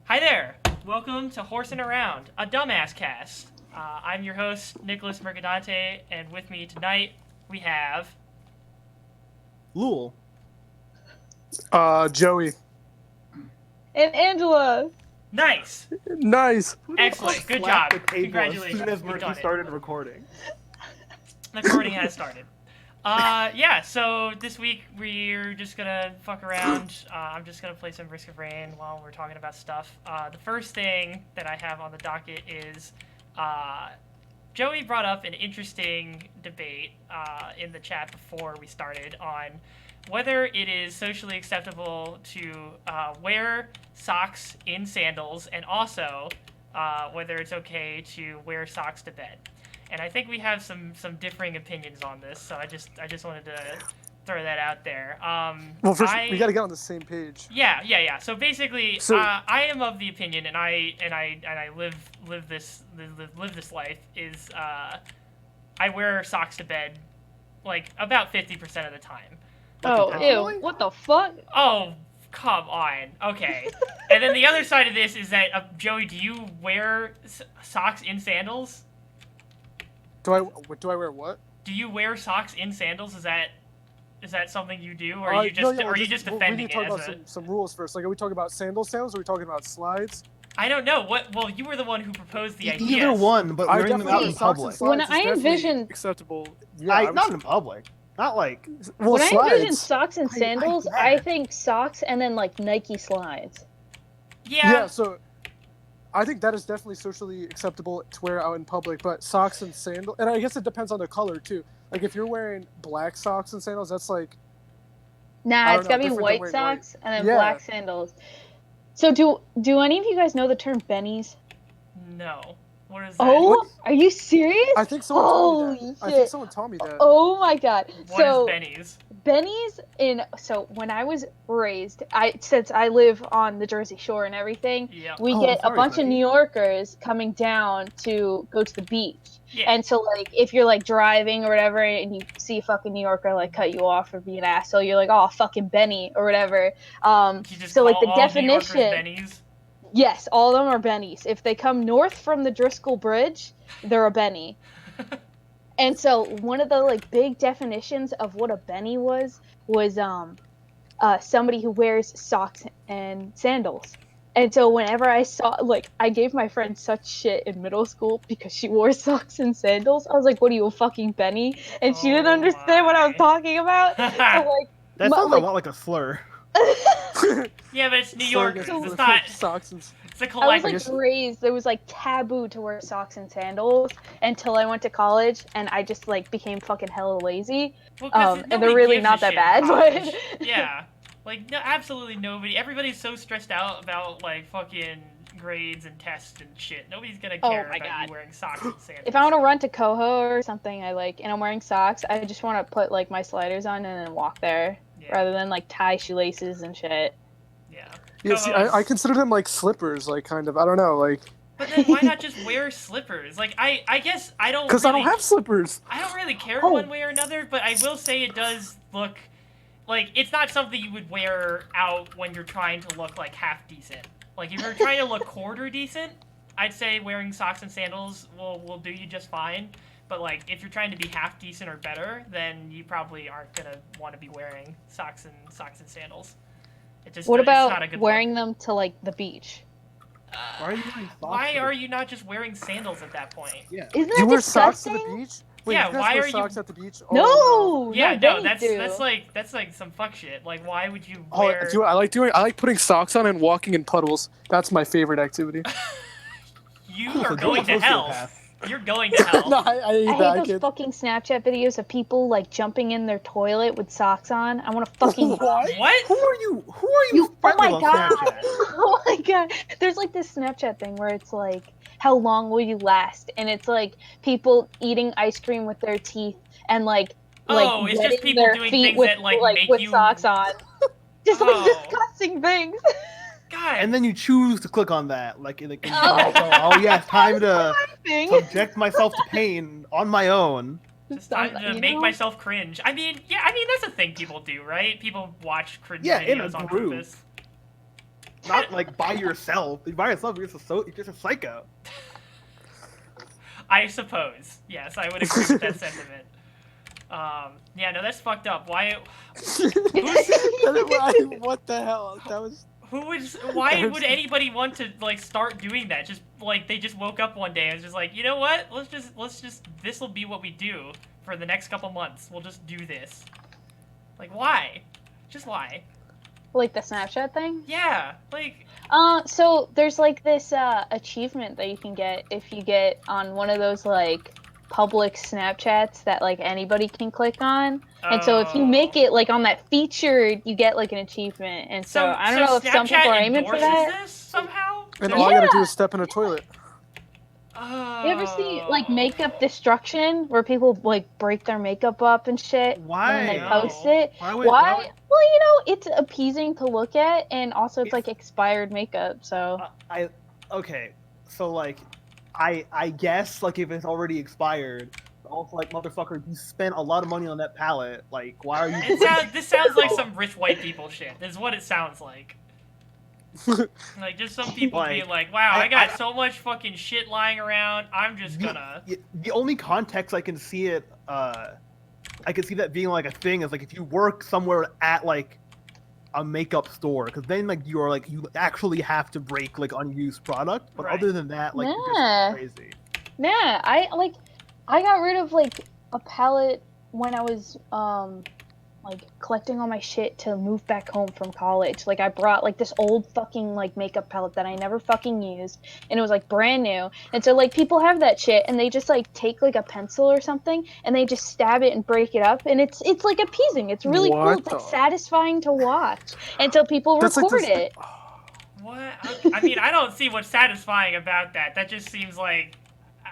Hi there! Welcome to Horsin Around, a dumbass cast. I'm your host, Nicholas Mercadante, and with me tonight we have... Lul. Joey. And Angela. Nice! Nice. Excellent, good Slapped job. the table Congratulations, as soon as we've done Murphy it. started recording. The recording has started. Yeah, so this week we're just gonna fuck around. I'm just gonna play some Risk of Rain while we're talking about stuff. The first thing that I have on the docket is, Joey brought up an interesting debate in the chat before we started on whether it is socially acceptable to wear socks in sandals, and also whether it's okay to wear socks to bed. And I think we have some differing opinions on this, so I just wanted to throw that out there. Well, first we got to get on the same page. Yeah. So basically, I am of the opinion, and I live this life is I wear socks to bed like about 50% of the time. Oh, ew. What the fuck? Oh, come on. Okay. And then the other side of this is that, Joey, do you wear socks in sandals? Do I wear what? Do you wear socks in sandals? Is that something you do, or are you just defending we need to talk it? about some rules first. Like, are we talking about sandals, or are we talking about slides? I don't know. Well, you were the one who proposed the idea. Either one, but I wearing them out definitely in think socks and public. slides When is I definitely envision- acceptable. Yeah, Not in public. Not like. well, when slides. I envision socks and sandals, I think socks and then like Nike slides. Yeah. So I think that is definitely socially acceptable to wear out in public. But socks and sandals, and I guess it depends on the color too. Like if you're wearing black socks and sandals, that's like. Nah, it's know, gotta be different than white wearing socks and then Yeah. black sandals. So do any of you guys know the term bennies? No. What is that? Oh, are you serious? I think someone taught me Holy that. shit. I think someone taught me that. Oh my god. What So is Benny's? so when I was raised, since I live on the Jersey Shore and everything, Yeah. we Oh, get I'm a sorry, bunch of Becky. New Yorkers coming down to go to the beach. Yeah. And so like if you're like driving or whatever and you see a fucking New Yorker like cut you off or be an asshole, you're like, oh, fucking Benny or whatever. You just So like call the all New Yorkers definition, Benny's? yes, all of them are bennies. If they come north from the Driscoll Bridge, they're a benny. And so one of the like big definitions of what a benny was somebody who wears socks and sandals. And so whenever I saw, like, I gave my friend such shit in middle school because she wore socks and sandals. I was like, what are you, a fucking Benny? And she didn't Oh understand what I was my. talking about. So, like, That my- sounds like- a lot like a slur. Yeah, but it's New So, York. yeah, It's not. socks and. It's a I was collective. like raised, it was like taboo to wear socks and sandals until I went to college and I just like became fucking hella lazy. Well, 'cause And nobody they're really gives not a that shit in bad, college. but Yeah. Like, no, absolutely nobody. Everybody's so stressed out about, like, fucking grades and tests and shit. Nobody's gonna Oh care my about God. you wearing socks and sandals. if I want to run to Coho or something, and I'm wearing socks, I just want to put like my sliders on and then walk there Yeah. rather than like tie shoelaces and shit. Yeah. Yeah, see, Coho's- I consider them like slippers, like kind of. I don't know, like But then why not just wear slippers? Like, I guess I don't because really... I don't have slippers. I don't really care Oh. one way or another, but I will say it does look... Like, it's not something you would wear out when you're trying to look, like, half decent. Like, if you're trying to look quarter decent, I'd say wearing socks and sandals will do you just fine. But, like, if you're trying to be half decent or better, then you probably aren't gonna want to be wearing socks and sandals. It just, What it's not a about good wearing them to like the beach? look. Why are you wearing socks? Why are you not just wearing sandals at that point? Yeah. Isn't that Do you wear socks to disgusting? the beach? Wait, Yeah, you guys why wear are you- socks at the beach? No, Oh, Yeah, no, no, Bennies do. that's like some fuck shit. Like, why would you Oh, wear... I like putting socks on and walking in puddles. That's my favorite activity. You Cool, are so going to Joe's a hell. sociopath. You're going to hell. No, I hate I that. hate those kid. fucking Snapchat videos of people like jumping in their toilet with socks on. I want to fucking. What? What? Who are you? You, oh friendly my on god! Snapchat? Oh my god! There's like this Snapchat thing where it's like, how long will you last? And it's like people eating ice cream with their teeth and like Oh, it's just wetting people their doing feet things with that, like, make with you- socks on. Just Oh. like disgusting things. God. And then you choose to click on that, like in the. Oh. Oh yes, time to Thing. subject myself to pain on my own. Just time to You make know? myself cringe. I mean, yeah, that's a thing people do, right? People watch cringe Yeah, in a videos on group. purpose. not like by yourself. By yourself, you're just a psycho. I suppose. Yes, I would agree with that sentiment. Yeah, no, that's fucked up. Why? What the hell? That was. Why would anybody want to like start doing that? Just like they just woke up one day and was just like, you know what? Let's just this will be what we do for the next couple months. We'll just do this. Like why? Just why? Like the Snapchat thing? Yeah, like So there's like this achievement that you can get if you get on one of those like public Snapchats that like anybody can click on. And so if you make it like on that feature, you get like an achievement. And so I don't know if some people are aiming for that. This somehow? And all you gotta do is step in a toilet. Oh. You ever see like makeup destruction where people like break their makeup up and shit? Why? And then they No. post it? Why? Why? Well, you know, it's appeasing to look at, and also it's like expired makeup. So Okay, so like, I guess like if it's already expired, also like motherfucker, you spent a lot of money on that palette. Like, why are you? This sounds like some rich white people shit. This is what it sounds like. Like just some people Like, being like, "Wow, I got I- so much fucking shit lying around. I'm just gonna." The only context I can see it, I can see that being like a thing is like if you work somewhere at like a makeup store, because then like you are like you actually have to break like unused product. But Right. other than that, like you're Yeah. just crazy. nah, I got rid of like a palette when I was like collecting all my shit to move back home from college. Like I brought like this old fucking like makeup palette that I never fucking used, and it was like brand new. And so like people have that shit and they just like take like a pencil or something and they just stab it and break it up, and it's like appeasing. It's really cool. What It's like the- satisfying to watch until people That's like record this- it. What? I mean, I don't see what's satisfying about that. That just seems like.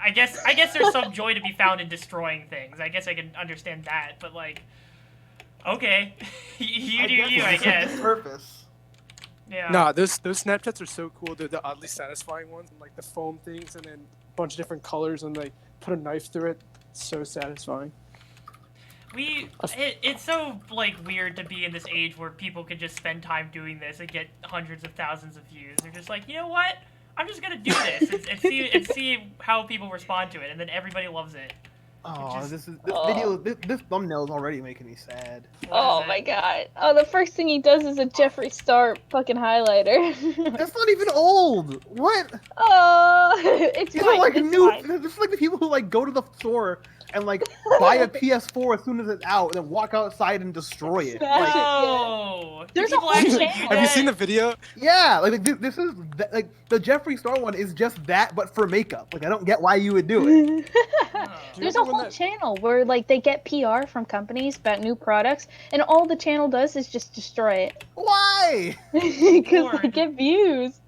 I guess there's some joy to be found in destroying things. I guess I can understand that, but like. Okay, you do you, I guess. Purpose. Yeah. Nah, those Snapchats are so cool. They're the oddly satisfying ones, and like the foam things, and then a bunch of different colors, and like put a knife through it. It's so satisfying. It's so like weird to be in this age where people can just spend time doing this and get hundreds of thousands of views. They're just like, you know what? I'm just gonna do this and see how people respond to it, and then everybody loves it. Oh, just- this video, this thumbnail is already making me sad. What Oh is my it? god. Oh, the first thing he does is a Jeffree Star fucking highlighter. That's not even old. What? Oh, it's These fine. are like it's new. fine. This is like the people who like go to the store and like buy a PS4 as soon as it's out, and then walk outside and destroy it. Smash Like, it. No. There's Do a people whole actually channel. do Have you that? seen the video? yeah, like this is like the Jeffree Star one is just that, but for makeup. Like I don't get why you would do it. Oh. There's a remember when whole that- channel where like they get PR from companies about new products, and all the channel does is just destroy it Why? because they Lord. get views.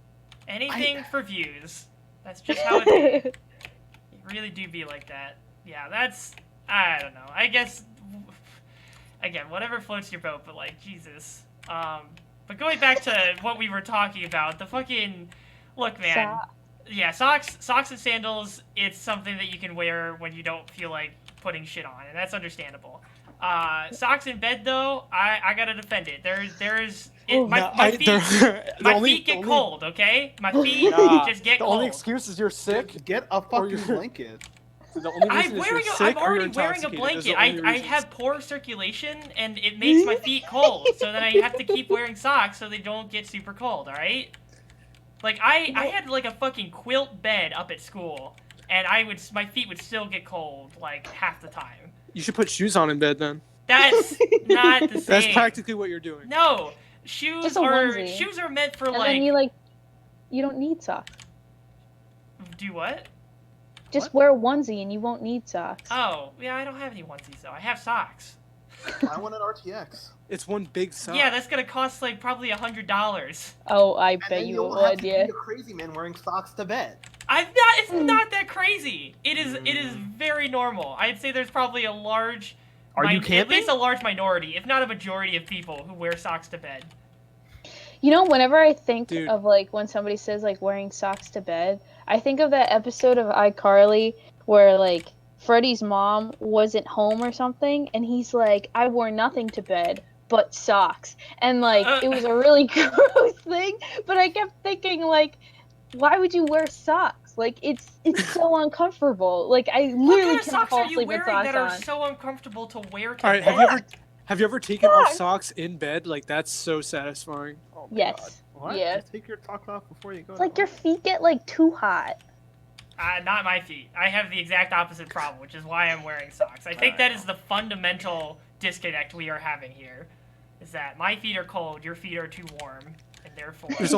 Anything for views. That's just how it be. It really do be like that. Yeah, that's. I don't know. I guess. Again, whatever floats your boat, but like, Jesus. But going back to what we were talking about, the fucking. Look, man. Yeah, socks and sandals, it's something that you can wear when you don't feel like putting shit on, and that's understandable. Socks in bed, though, I gotta defend it. My feet get cold, okay? My feet Nah, just get The cold. only excuse is you're sick. Get a fucking you're- blanket. The only I'm reason is you're sick I'm or you're already wearing a intoxicated. Those blanket. are the only I reasons. have poor circulation, and it makes my feet cold. So then I have to keep wearing socks so they don't get super cold. All right. Like I had like a fucking quilt bed up at school, and my feet would still get cold like half the time. You should put shoes on in bed then. That's not the same. That's practically what you're doing. No, shoes Just a are onesie. meant for And like. then you don't need socks. Do what? Just wear a onesie and you won't need socks. Oh, yeah, I don't have any onesies though. I have socks. I want an RTX. It's one big sock. Yeah, that's gonna cost like probably $100. Oh, I And bet then you don't it have would, to yeah. be a crazy man wearing socks to bed. It's not that crazy. It is very normal. I'd say there's probably a large. Are you At camping? least a large minority, if not a majority of people who wear socks to bed. You know, whenever I think Dude. of like when somebody says like wearing socks to bed, I think of that episode of iCarly where like Freddie's mom wasn't home or something, and he's like, I wore nothing to bed but socks. And like it was a really gross thing, but I kept thinking like, why would you wear socks? Like it's so uncomfortable. Like I What literally kind of cannot socks fall are you asleep with wearing socks that are on. so uncomfortable to wear to All right, bed? have you ever taken off Socks. socks in bed? Like that's so satisfying. Oh my Yes. god. What? Yeah. Just take your socks off before you go. It's like your feet get like too hot. Not my feet. I have the exact opposite problem, which is why I'm wearing socks. I think that is the fundamental disconnect we are having here. Is that my feet are cold, your feet are too warm, and therefore. There's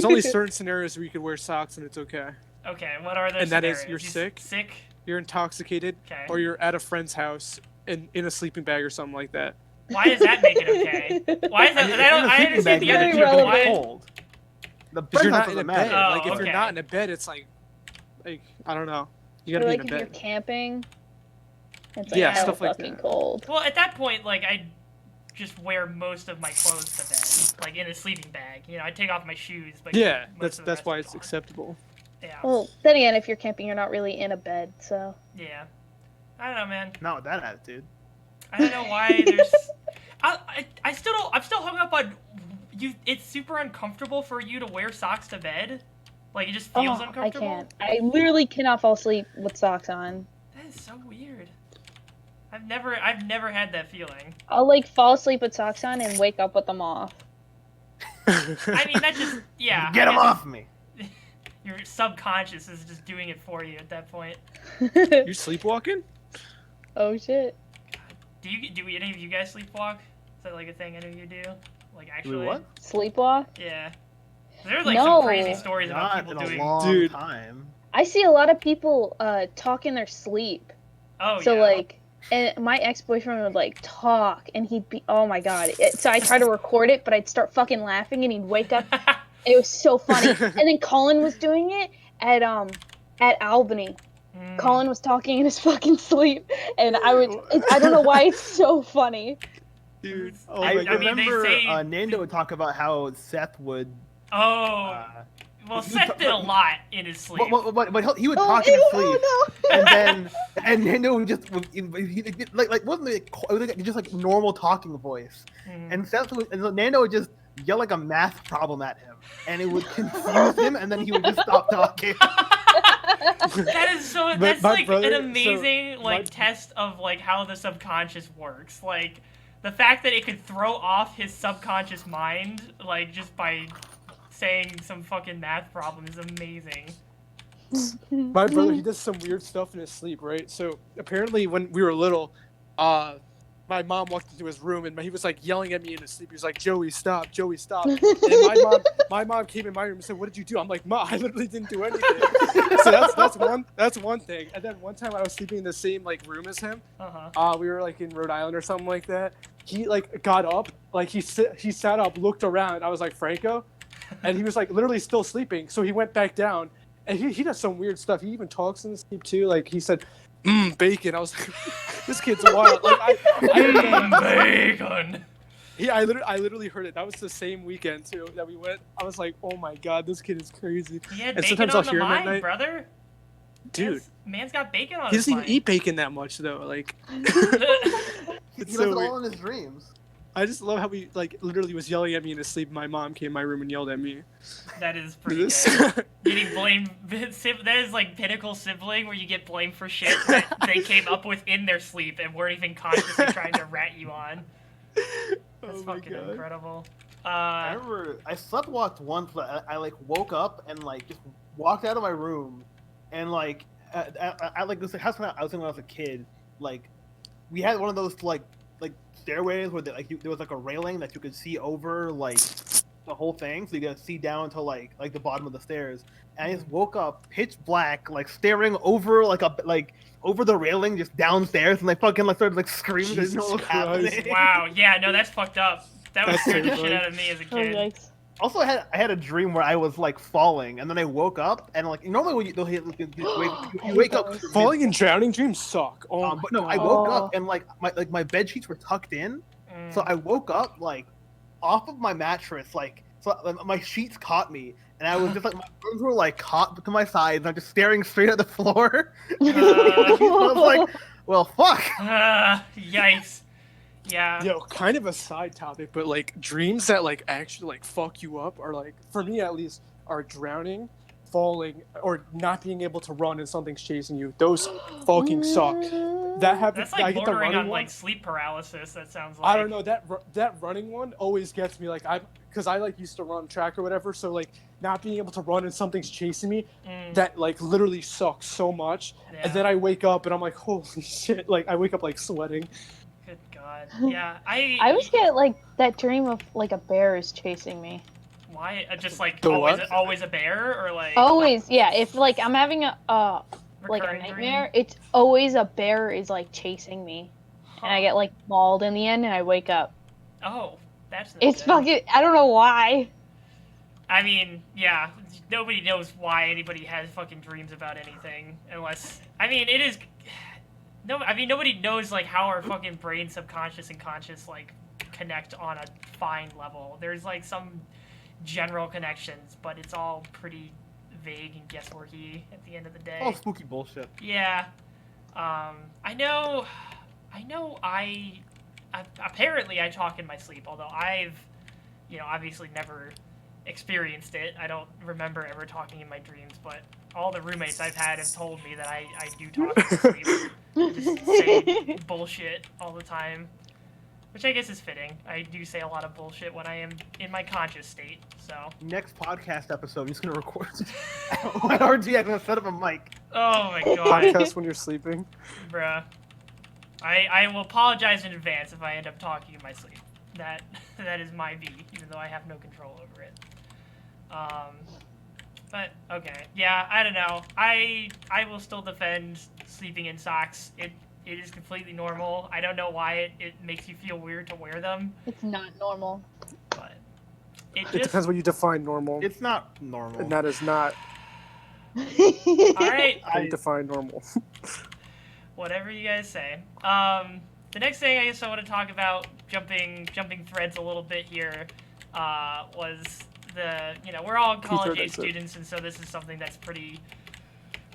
only certain scenarios where you can wear socks and it's okay. Okay, what are those? And that scenarios? is you're You sick. Sick. You're intoxicated, Okay. or you're at a friend's house in a sleeping bag or something like that. Why does that make it okay? Why is that? I understand the other two. Very But why? cold. The Because you're bed not in a doesn't bed. matter. Oh, Like if okay. you're not in a bed, it's like I don't know. You Or gotta like be if in a you're bed. camping. It's like Yeah, hella stuff like fucking that. cold. Well, at that point, like I just wear most of my clothes to bed, like in a sleeping bag. You know, I take off my shoes, but Yeah, most of the that's rest why is it's on. acceptable. Yeah. Well, then again, if you're camping, you're not really in a bed, so. Yeah. I don't know, man. Not with that attitude. I don't know why there's. I still don't. I'm still hung up on you. It's super uncomfortable for you to wear socks to bed. Like it just feels Oh, I uncomfortable. can't. I literally cannot fall asleep with socks on. That is so weird. I've never had that feeling. I'll like fall asleep with socks on and wake up with them off. I mean, that just yeah. Get I them guess off me. Your subconscious is just doing it for you at that point. You're sleepwalking? Oh shit. Do any of you guys sleepwalk? Is that like a thing any of you do? Like Do actually? we what? Sleepwalk? Yeah. There's like No. some crazy stories about Not people in a doing. long Dude. time. I see a lot of people talk in their sleep. Oh So yeah. like, and my ex-boyfriend would like talk, and he'd be, oh my god. So I try to record it, but I'd start fucking laughing, and he'd wake up. It was so funny. And then Colin was doing it at Albany. Mm. Colin was talking in his fucking sleep, and I don't know why it's so funny. Dude. Oh, Oh I my I god. mean, they remember say- Nando would talk about how Seth would. Oh. Well, Seth did a lot in his sleep. But he would Oh, talk in his ew, sleep, oh and Nando would just like wasn't it was like just like normal talking voice, Mm. and Nando would just yell like a math problem at him, and it would confuse him, and then he would just stop talking. That is so. But That's my like brother- an amazing so like my- test of like how the subconscious works. Like the fact that it could throw off his subconscious mind, like just by saying some fucking math problem, is amazing. My brother, he does some weird stuff in his sleep, right? So apparently, when we were little, my mom walked into his room and he was like yelling at me in his sleep. He was like, "Joey, stop! Joey, stop!" And my mom came in my room and said, "What did you do?" I'm like, "Ma, I literally didn't do anything." So that's one thing. And then one time I was sleeping in the same like room as him. We were like in Rhode Island or something like that. He like got up, like he sat up, looked around. I was like, "Franco," and he was like literally still sleeping. So he went back down. And he does some weird stuff. He even talks in his sleep too. Like he said, bacon. I was like, this kid's wild. Like Bacon. I literally heard it. That was the same weekend too that we went. I was like, oh my god, this kid is crazy. He had And bacon sometimes on I'll the hear him at mind, night. brother. Dude, Man's got bacon on he his doesn't even mind. eat bacon that much though. Like, He it's does so it weird. all in his dreams. I just love how he like literally was yelling at me in his sleep. My mom came in my room and yelled at me. That is pretty This- good. Getting blamed. That is like pinnacle sibling where you get blamed for shit that they came up with in their sleep and weren't even consciously trying to rat you on. That's Oh my fucking God. incredible. I remember I sleptwalked once, but I like woke up and like just walked out of my room, and like I like this house when I was in when I was a kid. Like we had one of those like stairways where there was like a railing that you could see over like the whole thing, so you could see down to like the bottom of the stairs. And I just woke up pitch black, like staring over over the railing just downstairs, and I fucking like started like screaming. I didn't know what was Jesus Christ. happening. Wow. Yeah. No, that's fucked up. That would That's scare the shit terrifying. out of me as a Oh, kid. yikes. Also, I had a dream where I was like falling, and then I woke up, and like normally when you wake up, Falling and drowning dreams suck. Oh, but no, my I God. woke up and like my bed sheets were tucked in, so I woke up like off of my mattress, like my sheets caught me, and I was just like my arms were like caught to my sides, and I'm just staring straight at the floor. I was like, well, fuck. Yikes. Yeah. Yo, kind of a side topic, but like dreams that like actually like fuck you up are like, for me at least, are drowning, falling, or not being able to run and something's chasing you. Those fucking suck. That happened. That's I like get the bordering running on one. like sleep paralysis. That sounds I like. don't know, that running one always gets me. Like, I because I like used to run track or whatever, so like not being able to run and something's chasing me, that like literally sucks so much. Yeah. And then I wake up and I'm like, holy shit! Like I wake up like sweating. Good God. Yeah. I always get like that dream of like a bear is chasing me. Why? Just like The always, what? always a bear, or like Always, yeah. If like I'm having like a recurring nightmare, dream? it's always a bear is like chasing me, and I Huh. get like mauled in the end, and I wake up. Oh, that's no It's good. fucking. I don't know why. I mean, yeah, nobody knows why anybody has fucking dreams about anything, unless I mean, it is. No, I mean nobody knows like how our fucking brain, subconscious and conscious, like connect on a fine level. There's like some general connections, but it's all pretty vague and guessworky at the end of the day. Oh, spooky bullshit. Yeah. I know. Apparently I talk in my sleep, although I've, obviously never experienced it. I don't remember ever talking in my dreams, but all the roommates I've had have told me that I do talk in my sleep. Just say bullshit all the time, which I guess is fitting. I do say a lot of bullshit when I am in my conscious state, so. Next podcast episode, I'm just gonna record my RD. I'm gonna set up a mic. Oh my god. Podcast when you're sleeping. Bruh. I will apologize in advance if I end up talking in my sleep. That is my V, even though I have no control over it. But okay, yeah, I don't know. I will still defend sleeping in socks. It is completely normal. I don't know why it makes you feel weird to wear them, It's not normal. but it It just. depends what you define normal, It's not normal. and that is not All right, how you define normal. whatever you guys say. The next thing I guess I want to talk about, jumping threads a little bit here, was we're all college age students, and so this is something that's pretty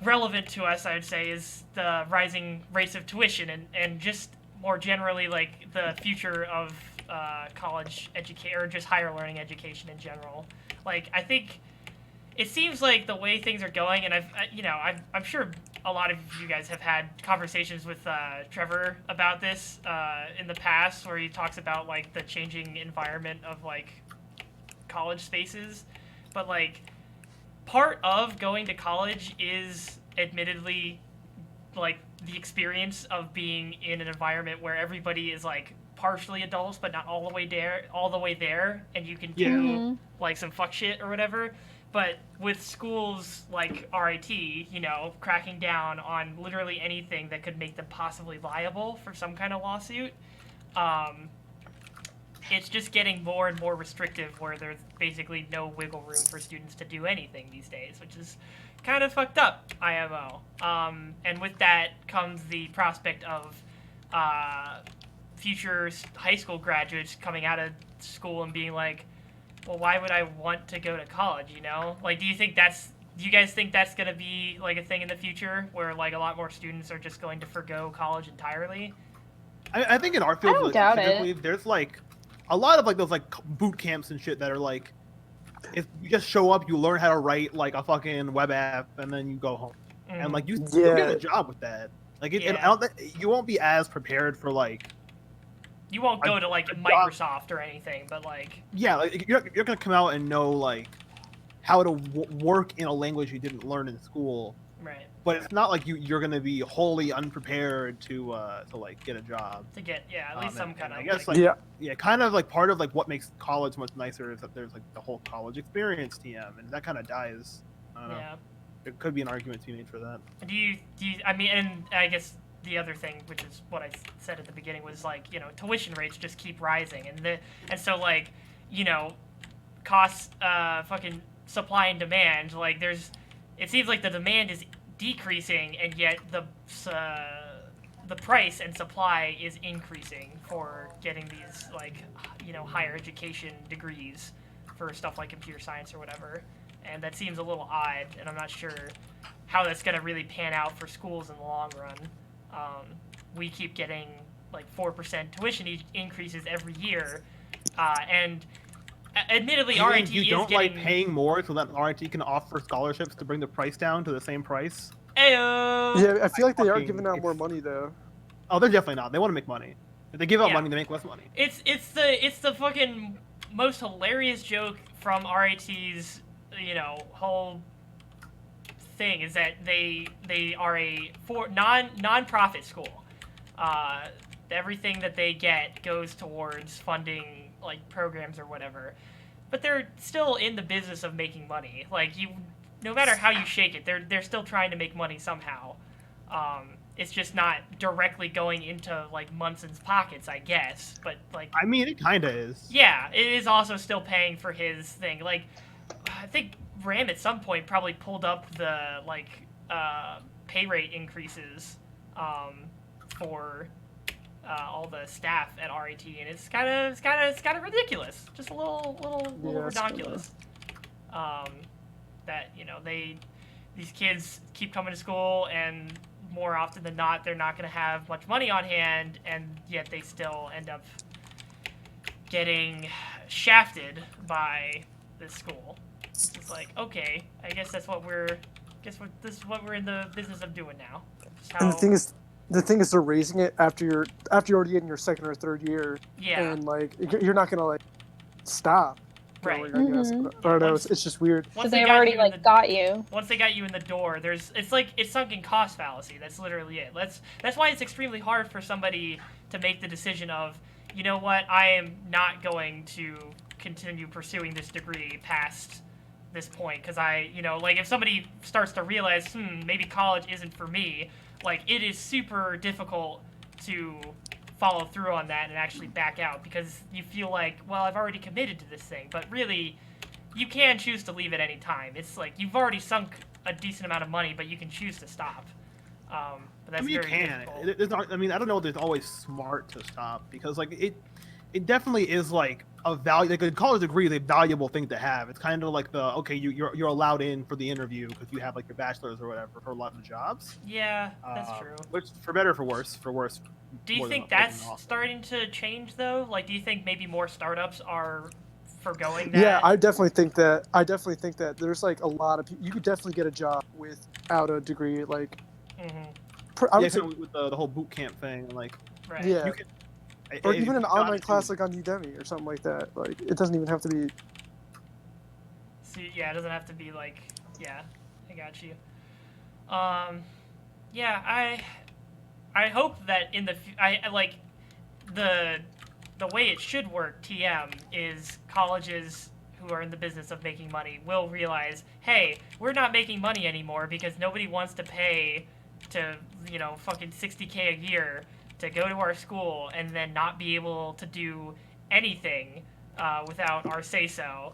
relevant to us, I would say, is the rising rates of tuition and just more generally like the future of college education or just higher learning education in general. Like I think it seems like the way things are going, and I'm sure a lot of you guys have had conversations with Trevor about this in the past, where he talks about like the changing environment of like college spaces, but like part of going to college is admittedly like the experience of being in an environment where everybody is like partially adults but not all the way there, and you can do like some fuck shit or whatever. But with schools like RIT, cracking down on literally anything that could make them possibly liable for some kind of lawsuit, it's just getting more and more restrictive, where there's basically no wiggle room for students to do anything these days, which is kind of fucked up, IMO. And with that comes the prospect of future high school graduates coming out of school and being like, well, why would I want to go to college, Like, do you guys think that's going to be, like, a thing in the future, where, like, a lot more students are just going to forgo college entirely? I think in our field, I don't like, doubt specifically, it. there's like a lot of like those like boot camps and shit that are like, if you just show up, you learn how to write like a fucking web app, and then you go home, and like you'll get a job with that. Like you won't be as prepared for like. You won't go to like Microsoft or anything, but like. Yeah, like you're gonna come out and know like how to work in a language you didn't learn in school. Right. But it's not like you're gonna be wholly unprepared to like get a job. To get at least some kind of. I guess kind of like part of like what makes college much nicer is that there's like the whole college experience TM, and that kind of dies. I don't know. There could be an argument to be made for that. Do you? I mean, and I guess the other thing, which is what I said at the beginning, was like tuition rates just keep rising, and so like costs, fucking supply and demand. Like it seems like the demand is decreasing, and yet the price and supply is increasing for getting these like higher education degrees for stuff like computer science or whatever, and that seems a little odd, and I'm not sure how that's going to really pan out for schools in the long run. We keep getting like 4% tuition increases every year, and admittedly, You mean RIT you is don't getting. like paying more so that RIT can offer scholarships to bring the price down to the same price? Ayo! Yeah, I feel like they are fucking- giving out more it's- money though. Oh, they're definitely not. They want to make money. If they give out Yeah. money, they make less money. It's the fucking most hilarious joke from RIT's whole thing is that they are a non-profit school. Everything that they get goes towards funding like programs or whatever, but they're still in the business of making money. Like no matter how you shake it, they're still trying to make money somehow. It's just not directly going into like Munson's pockets, I guess. But like, I mean, it kind of is. yeah, it is also still paying for his thing. Like, I think Ram at some point probably pulled up the like pay rate increases for all the staff at RIT, and it's kind of ridiculous. Just a little Yeah, it's ridiculous. That these kids keep coming to school, and more often than not, they're not going to have much money on hand, and yet they still end up getting shafted by this school. It's like, okay, I guess this is what we're in the business of doing now. And the thing is, they're raising it after you're already in your second or third year, yeah, and like you're not gonna like stop. right. Going, I guess. Mhm. I don't know. Once- It's just weird. So Once they've got already you in like got you. Once they got you in the door, it's sunken cost fallacy. That's literally it. That's why it's extremely hard for somebody to make the decision of, you know what, I am not going to continue pursuing this degree past this point, because like if somebody starts to realize, maybe college isn't for me, like it is super difficult to follow through on that and actually back out, because you feel like, well, I've already committed to this thing, but really you can choose to leave at any time. It's like you've already sunk a decent amount of money, but you can choose to stop. But that's I mean, you very can. difficult. It's not, I mean, I don't know if it's always smart to stop, because like it definitely is like a value. Like a college degree is a valuable thing to have. It's kind of like the you're allowed in for the interview because you have like your bachelor's or whatever for a lot of jobs. Yeah, that's true. Which for better or for worse, Do you more than think more than that's often. starting to change though? Like, do you think maybe more startups are forgoing that? Yeah, I definitely think that. There's like a lot of people. You could definitely get a job without a degree. Like, Mhm. I Yeah, would say, so with the whole boot camp thing, like Right. yeah, you can, or if even an you online honestly- class like on Udemy or something like that. Like, it doesn't even have to be. So, yeah, it doesn't have to be like, yeah, I got you. Yeah, I hope that in the I like the way it should work. TM is colleges who are in the business of making money will realize, hey, we're not making money anymore because nobody wants to pay to fucking $60K a year to go to our school and then not be able to do anything without our say-so,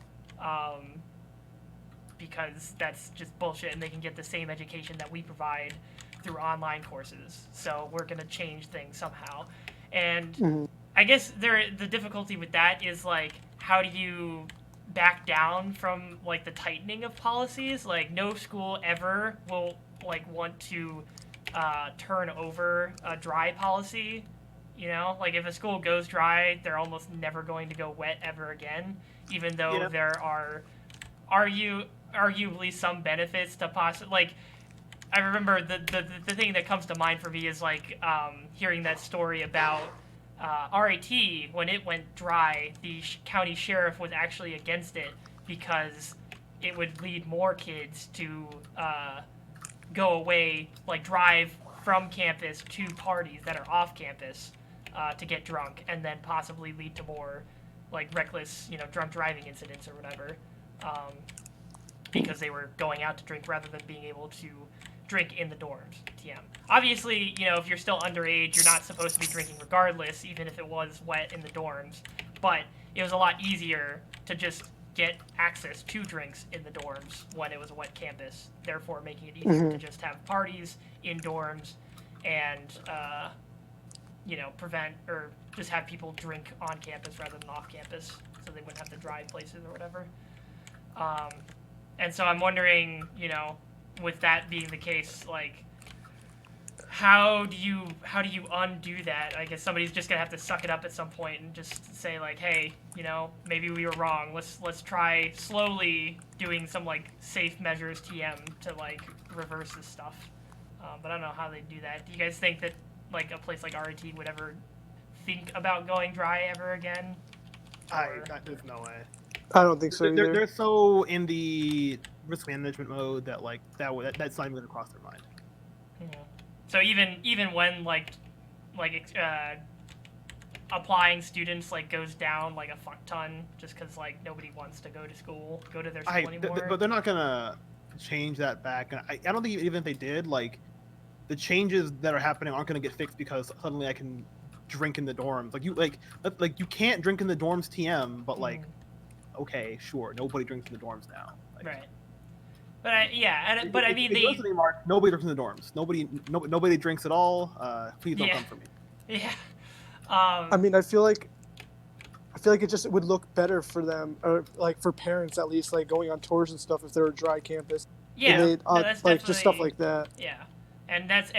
because that's just bullshit, and they can get the same education that we provide through online courses. So we're going to change things somehow. And Mhm. I guess the difficulty with that is, like, how do you back down from, like, the tightening of policies? Like, no school ever will, like, want to turn over a dry policy. Like if a school goes dry, they're almost never going to go wet ever again, even though Yeah. there are arguably some benefits to like, I remember the thing that comes to mind for me is like hearing that story about RIT when it went dry. The county sheriff was actually against it because it would lead more kids to go away, like drive from campus to parties that are off campus to get drunk, and then possibly lead to more like reckless, drunk driving incidents or whatever, because they were going out to drink rather than being able to drink in the dorms. TM. Obviously, if you're still underage, you're not supposed to be drinking regardless, even if it was wet in the dorms. But it was a lot easier to just get access to drinks in the dorms when it was a wet campus, therefore making it easier to just have parties in dorms and prevent or just have people drink on campus rather than off campus, so they wouldn't have to drive places or whatever. And so I'm wondering, with that being the case, like, how do you undo that? I guess somebody's just gonna have to suck it up at some point and just say like, hey, you know, maybe we were wrong. Let's try slowly doing some like safe measures TM to like reverse this stuff. But I don't know how they do that. Do you guys think that like a place like RIT would ever think about going dry ever again? There's no way. I don't think so either. They're so in the risk management mode that like that's not even gonna cross their mind. Yeah. So even when like applying students like goes down like a fuck ton just because like nobody wants to go to their school anymore. But they're not gonna change that back. And I don't think even if they did, like the changes that are happening aren't gonna get fixed because suddenly I can drink in the dorms. Like you can't drink in the dorms TM, but like okay, sure, nobody drinks in the dorms now. Like, right. But I mean, nobody drinks in the dorms. Nobody drinks at all. Please don't come for me. Yeah. I mean, I feel like it just would look better for them, or like for parents at least, like going on tours and stuff if they're a dry campus. Yeah. That's like just stuff like that. Yeah. And that's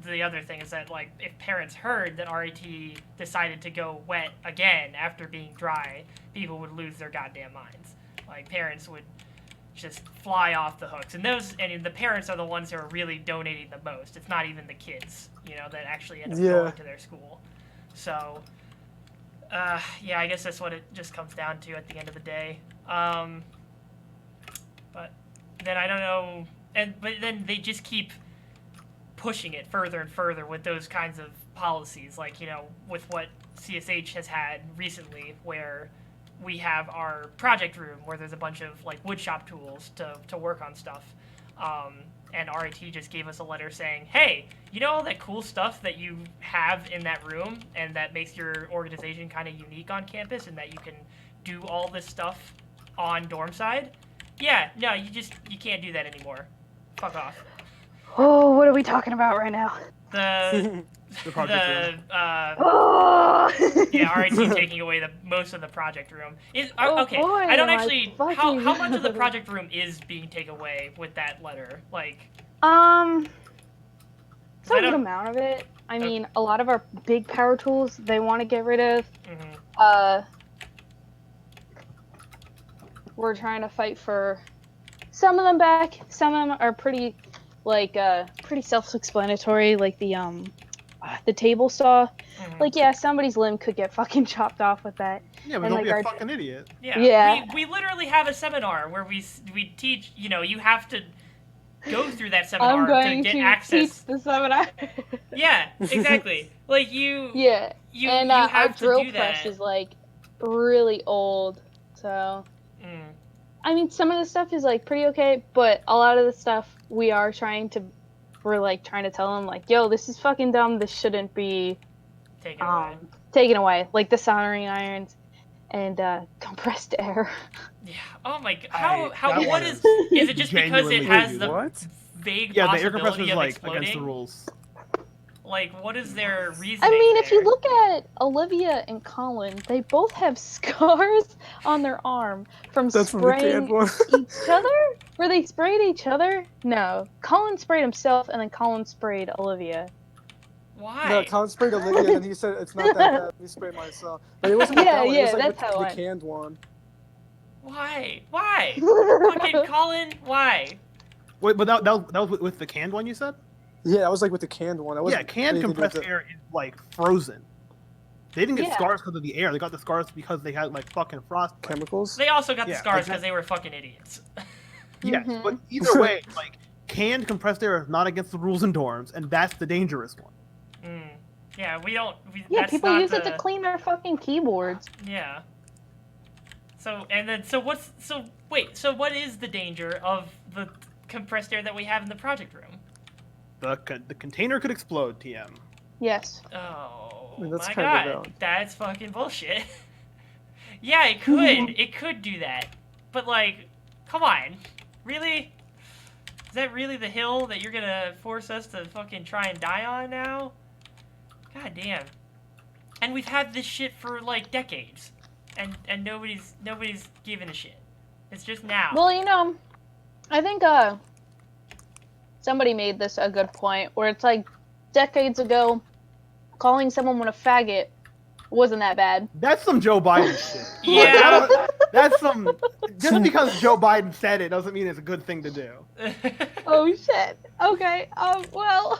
the other thing is that like if parents heard that RIT decided to go wet again after being dry, people would lose their goddamn minds. Like parents would just fly off the hooks, and the parents are the ones who are really donating the most. It's not even the kids, you know, that actually end up going to their school. So, yeah, I guess that's what it just comes down to at the end of the day. But then I don't know, but then they just keep pushing it further and further with those kinds of policies, like, you know, with what CSH has had recently, where we have our project room where there's a bunch of like woodshop tools to work on stuff, and RIT just gave us a letter saying, hey, you know all that cool stuff that you have in that room and that makes your organization kind of unique on campus and that you can do all this stuff on dorm side? Yeah, no, you can't do that anymore. Fuck off. Oh, what are we talking about right now? The project room. Yeah, RIT taking away most of the project room. Okay, boy, I don't actually. How you. much of the project room is being taken away with that letter? Like, some good amount of it. I mean, a lot of our big power tools they want to get rid of. We're trying to fight for some of them back. Some of them are pretty self-explanatory, like the table saw. Like, yeah, somebody's limb could get fucking chopped off with that. Yeah, but don't be a fucking idiot. Yeah. We literally have a seminar where we teach, you know, you have to go through that seminar to get access. Teach the seminar. Yeah, exactly. Like you you and have our to drill do press that. is like really old, so I mean, some of the stuff is like pretty okay, but a lot of the stuff we're trying to tell them like, yo, this is fucking dumb. This shouldn't be taken away. Like the soldering irons and compressed air. Yeah. Oh my god. What is it just because it has the vague the air possibility compressor is of like exploding? against the rules. Like, what is their reasoning? I mean, if you there? look at Olivia and Colin, they both have scars on their arm from spraying each other. Were they sprayed each other? No. Colin sprayed himself, and then Colin sprayed Olivia. Why? No, Colin sprayed Olivia, and he said it's not that bad. He sprayed myself, but it wasn't. Yeah, it was like that's how the canned one. Why? Fucking Colin, why? Wait, but that was with the canned one you said? Yeah, that was like with the canned one. Canned compressed air is like frozen. They didn't get scars because of the air. They got the scars because they had like fucking frost chemicals. They also got the scars because they were fucking idiots. Yes, but either way, like canned compressed air is not against the rules in dorms, and that's the dangerous one. Yeah, we don't. Yeah, people use it to clean their fucking keyboards. Yeah. So what is the danger of the compressed air that we have in the project room? The container could explode, TM. Yes. Oh I mean, that's my kind of god, that's fucking bullshit. Yeah, it could. It could do that. But like, come on. Really? Is that really the hill that you're gonna force us to fucking try and die on now? God damn. And we've had this shit for like decades. And nobody's giving a shit. It's just now. Well, you know, I think somebody made this a good point where it's like decades ago, calling someone a faggot wasn't that bad. That's some Joe Biden shit. Yeah. That's some. Just because Joe Biden said it doesn't mean it's a good thing to do. Oh shit. Okay. Well.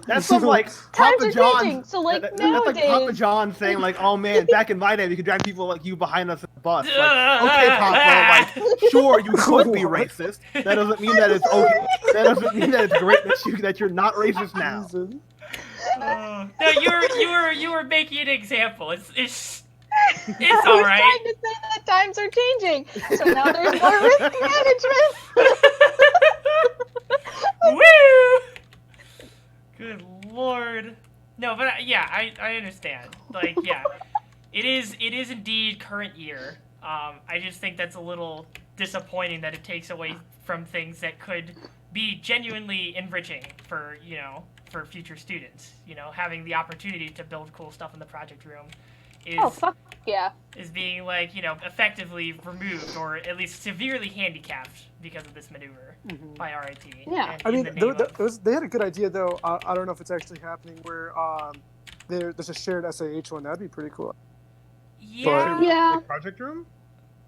That's some like Times Papa are John. changing, so like That's nowadays. like Papa John saying like, "Oh man, back in my day, we could drag people like you behind us in the bus." Like, okay, Papa, like, sure, you could be racist. That doesn't mean that it's okay. That doesn't mean that it's great that you're not racist now. No, you were making an example. It's I all was right. trying to say that times are changing, so now there's more risk management. Woo! Good lord. No, but yeah, I understand. Like, yeah, it is indeed current year. I just think that's a little disappointing that it takes away from things that could be genuinely enriching for, for future students. Having the opportunity to build cool stuff in the project room is Oh fuck yeah. is being like, effectively removed or at least severely handicapped because of this maneuver by RIT. Yeah. And I in mean, the name of- they had a good idea though. I don't know if it's actually happening where there's a shared SAH one. That'd be pretty cool. yeah. Yeah. Like Project Room.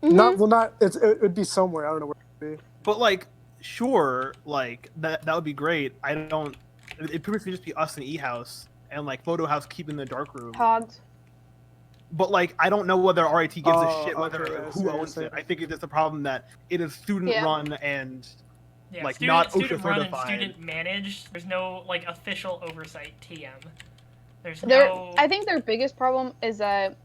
It would be somewhere. I don't know where it would be. But like, sure, like that would be great. I don't. It pretty much could just be us and E-House and like Photo House keeping the dark room. Pogs. But like, I don't know whether RIT gives a Oh, shit whether okay, I see who what you're owns it. saying. I think it's just a problem that it is student run and Yeah, like, student, not student OSHA run and certified. student managed. There's no like official oversight TM. There's There, no. I think their biggest problem is that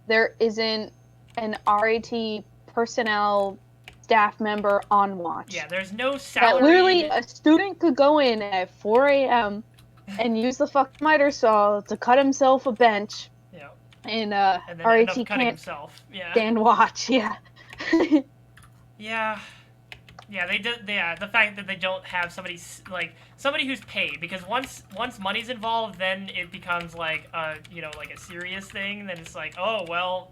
there isn't an RAT personnel staff member on watch. Yeah, there's no That salary. literally a student could go in at 4 a.m. and use the fucking miter saw to cut himself a bench, Yeah, and and then end RAT up cutting can't himself. Yeah. stand watch. Yeah. Yeah. Yeah, they do. Yeah, the fact that they don't have somebody who's paid, because once money's involved, then it becomes like a like a serious thing. Then it's like, oh well,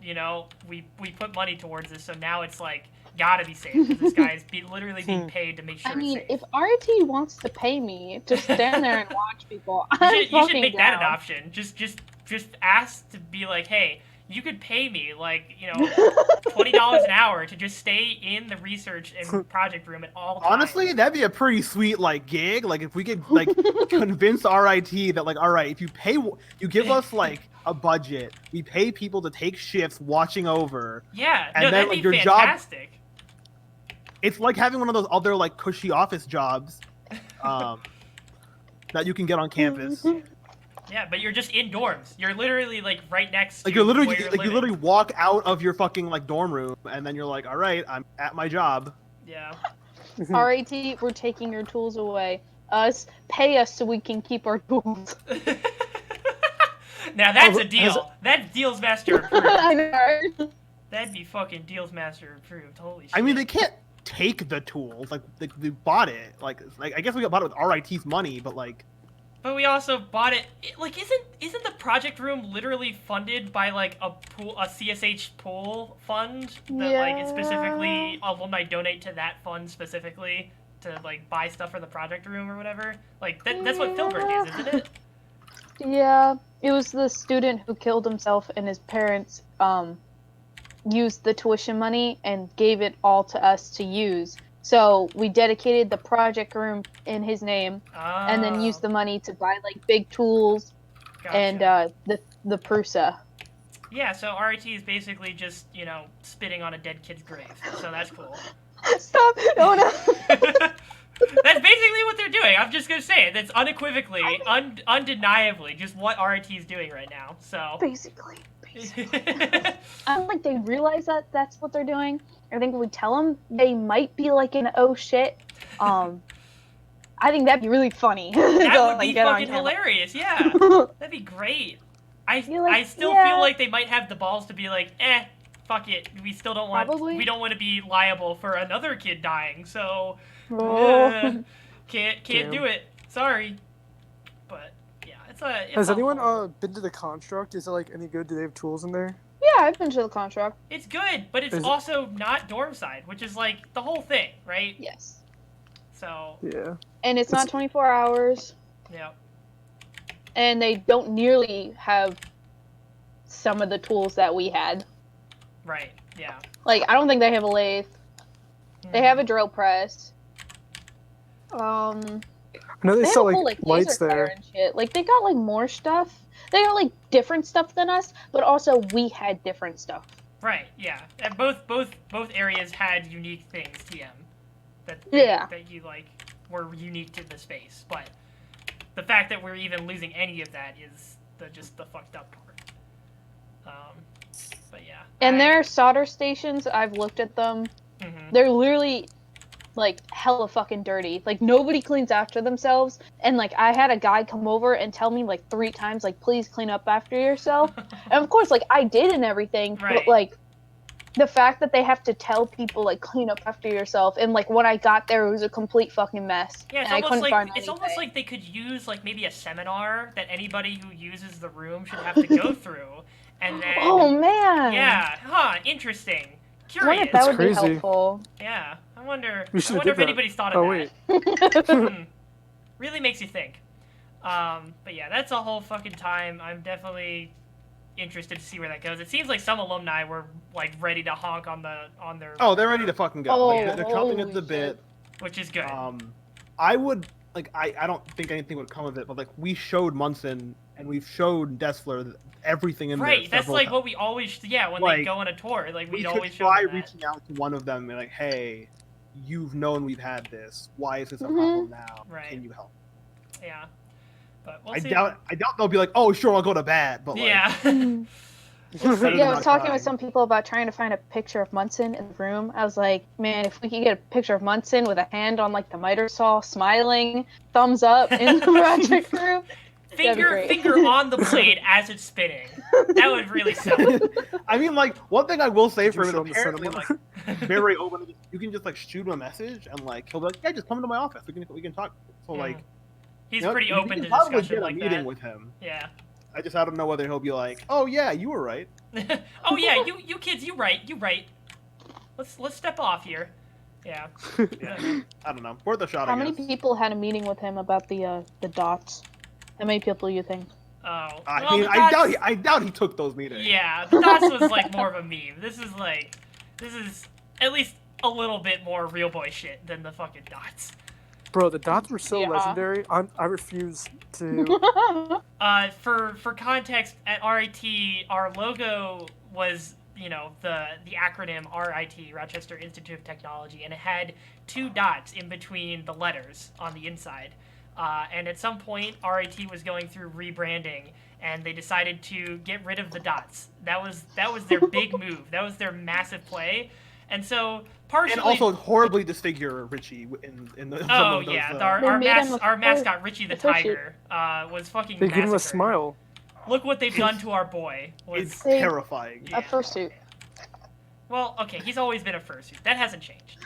we put money towards this, so now it's like gotta be safe because this guy is literally being paid to make sure I mean, it's safe. if RAT wants to pay me to stand there and watch people, I'm You should fucking make that an down. option. Just ask to be like, hey, you could pay me like $20 an hour to just stay in the research and project room at all times. honestly, that'd be a pretty sweet like gig. Like if we could like convince RIT that like, all right, if you give us like a budget, we pay people to take shifts watching over. Yeah, And no, then, that'd like, be your job- fantastic. It's like having one of those other like cushy office jobs that you can get on campus. Yeah, but you're just in dorms. You're literally like right next to Like you're literally where you're like you living. literally walk out of your fucking like dorm room and then you're like, all right, I'm at my job. Yeah. RAT, we're taking your tools away. Pay us so we can keep our tools. Now that's Oh, a deal. That's Deals Master approved. I know. That'd be fucking Deals Master approved. Holy shit. I mean, they can't take the tools. Like they bought it. Like I guess we got bought it with RIT's money, but like. But we also bought it. Like, isn't the project room literally funded by like a CSH pool fund that like it specifically alumni donate to that fund specifically to like buy stuff for the project room or whatever? Like that's what Philbrook is, isn't it? Yeah, it was the student who killed himself, and his parents used the tuition money and gave it all to us to use. So we dedicated the project room in his name, and then used the money to buy like big tools and the Prusa. Yeah, so RIT is basically just spitting on a dead kid's grave. So that's cool. Stop! Oh no! That's basically what they're doing. I'm just gonna say it. That's unequivocally, undeniably, just what RIT is doing right now. So. Basically. I don't think they realize that that's what they're doing. I think when we tell them, they might be like an oh shit. I think that'd be really funny. That would be fucking hilarious. Yeah, that'd be great. I still feel like they might have the balls to be like, fuck it. We still don't want. Probably. We don't want to be liable for another kid dying. So can't do it. Sorry. But yeah, it's Has anyone awful. been to the construct? Is it like any good? Do they have tools in there? Yeah, I've been to the contract. It's good, but it's Is it- also not dorm side, which is like the whole thing, right? Yes. So Yeah. And it's not 24 hours. yeah. and they don't nearly have some of the tools that we had. Right. Yeah. Like, I don't think they have a lathe. They have a drill press. I know they They have sell a whole, like like, lights laser cutter there. and shit. Like, they got, like, more stuff. They got, like, different stuff than us, but also we had different stuff. Right. Yeah. And both areas had unique things. TM. That you like were unique to the space, but the fact that we're even losing any of that is just the fucked up part. But yeah. And their solder stations, I've looked at them. Mm-hmm. They're literally, like, hella fucking dirty. Like, nobody cleans after themselves. And, like, I had a guy come over and tell me, like, 3 times, like, please clean up after yourself. And, of course, like, I did and everything. Right. But, like, the fact that they have to tell people, like, clean up after yourself. And, like, when I got there, it was a complete fucking mess. Yeah, it's and I almost couldn't like find it's almost anything. like they could use like maybe a seminar that anybody who uses the room should have to go through, and then Oh, man! yeah, interesting, I wonder curious. if that would be crazy. helpful. Yeah, I wonder We should've if did that. anybody's thought of Oh, that. wait. Really makes you think. But yeah, that's a whole fucking time. I'm definitely interested to see where that goes. It seems like some alumni were like ready to honk on their. Oh, they're ready to fucking go. Oh, Like, they're chomping at holy the bit. Which is good. I would like. I don't think anything would come of it, but like we showed Munson and we've showed Dessler everything in there. Right, that's several like times. what we always when Like, they go on a tour, like We we'd could always show try them that. reaching out to one of them and be like, "Hey, you've known we've had this. Why is this a Mhm. problem now? Right. Can you help?" Yeah, but we'll I see. doubt they'll be like, "Oh, sure, I'll go to bat." But like, Yeah. better than Yeah, I not was talking trying. with some people about trying to find a picture of Munson in the room. I was like, man, if we could get a picture of Munson with a hand on like the miter saw, smiling, thumbs up in the project group. finger great. finger on the blade as it's spinning. That would really sell. I mean, like one thing I will say Did for you him show is him the apparently cinema? like very open. You can just like shoot him a message and like he'll be like, "Yeah, just come into my office. We can talk." So like, He's you know, pretty you open can to probably discussion get a like meeting that. with him. Yeah. I don't know whether he'll be like, "Oh yeah, you were right." Oh yeah, you kids, you right. Let's step off here. Yeah. Yeah. I don't know. Worth a shot. How I many guess. people had a meeting with him about the dots? How many people do you think? Oh. I well, mean, the I dots- doubt he took those meetings. Yeah, the dots was like more of a meme. This is at least a little bit more real boy shit than the fucking dots. Bro, the dots were so Yeah. legendary. I refuse to. For context, at RIT, our logo was, the acronym RIT, Rochester Institute of Technology, and it had 2 dots in between the letters on the inside. And at some point, RIT was going through rebranding, and they decided to get rid of the dots. That was their big move. That was their massive play. And so partially, And also horribly disfigure Richie in the. some oh of those, yeah, They made him a our mascot Richie the a fursuit. Tiger was fucking. They give him a massacred. smile. Look what they've done to our boy. It's They- terrifying. Yeah. A fursuit. Well, okay, he's always been a fursuit. That hasn't changed.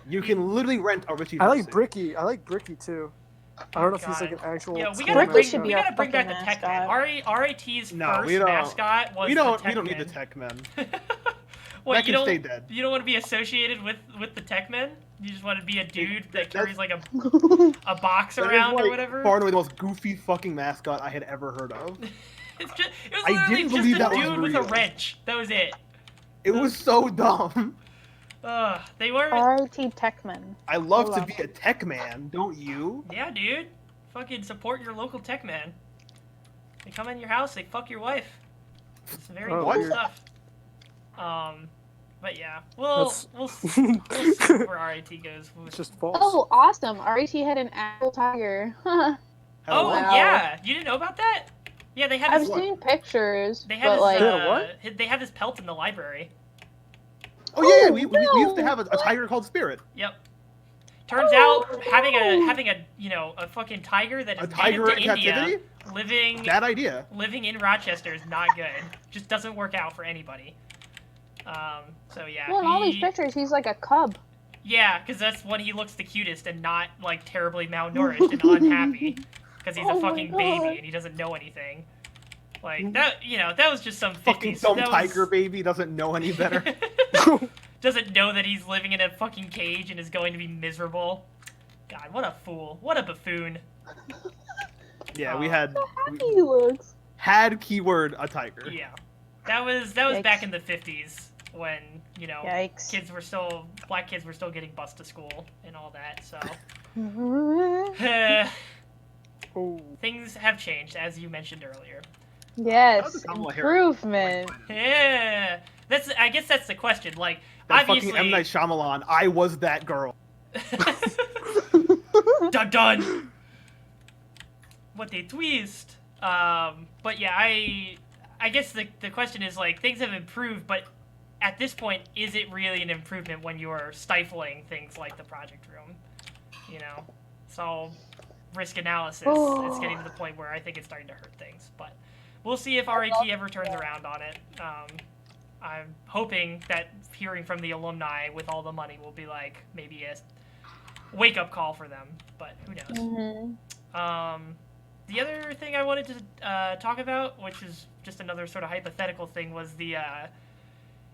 You can literally rent a Richie. I like fursuit. Bricky. I like Bricky too. I don't know if he's like an actual. Yeah, we school gotta Ricky bring, should be we our gotta bring back the fucking Tech Man. mascot. RIT's No, first we don't. mascot was We the don't Tech need the Man. tech men. What, That you can don't stay dead. you don't want to be associated with the Tech Men? You just want to be a dude that That's- carries like a box That is, around like, or whatever? far and away the most goofy fucking mascot I had ever heard of. It was I literally didn't just believe a that was dude with a real. wrench. That was it. It was so dumb. They weren't. RIT Techman. I love Oh, to wow. be a tech man, don't you? Yeah, dude. Fucking support your local tech man. They come in your house, they fuck your wife. It's very Oh, cool weird. stuff. But yeah, we'll That's- we'll see where RIT goes. It's just false. Oh, awesome! RIT had an actual tiger. Oh Hello. Wow. yeah, you didn't know about that? Yeah, they have I've his. seen pictures, They have but his. like, Yeah, what? They have his pelt in the library. Oh yeah, Oh, we used to no. have a tiger called Spirit. Yep. Turns Oh, out no. having a a fucking tiger that A is tiger native in to India, captivity? living Bad idea. living in Rochester is not good. Just doesn't work out for anybody. So yeah. well, in all these pictures, he's like a cub. Yeah, because that's when he looks the cutest and not like terribly malnourished and unhappy. Because he's Oh a my fucking God. baby and he doesn't know anything. Like that, that was just some 50s. Fucking dumb that was- tiger baby doesn't know any better. Doesn't know that he's living in a fucking cage and is going to be miserable. God, what a fool. What a buffoon. Yeah, we had Happy he looks. had keyword a tiger. Yeah, that was Yikes. back in the 50s when Yikes. black kids were still getting bused to school and all that. So Oh. things have changed, as you mentioned earlier. Yes, Kamala Harris. improvement. Yeah, I guess that's the question. Like, That obviously, fucking M Night Shyamalan. I was that girl. dun dun. What they twist. But yeah, I guess the question is like things have improved, but at this point, is it really an improvement when you are stifling things like the project room? So risk analysis. It's getting to the point where I think it's starting to hurt things, but we'll see if RAT ever turns around on it. I'm hoping that hearing from the alumni with all the money will be like maybe a wake-up call for them, but who knows. The other thing I wanted to talk about, which is just another sort of hypothetical thing, was the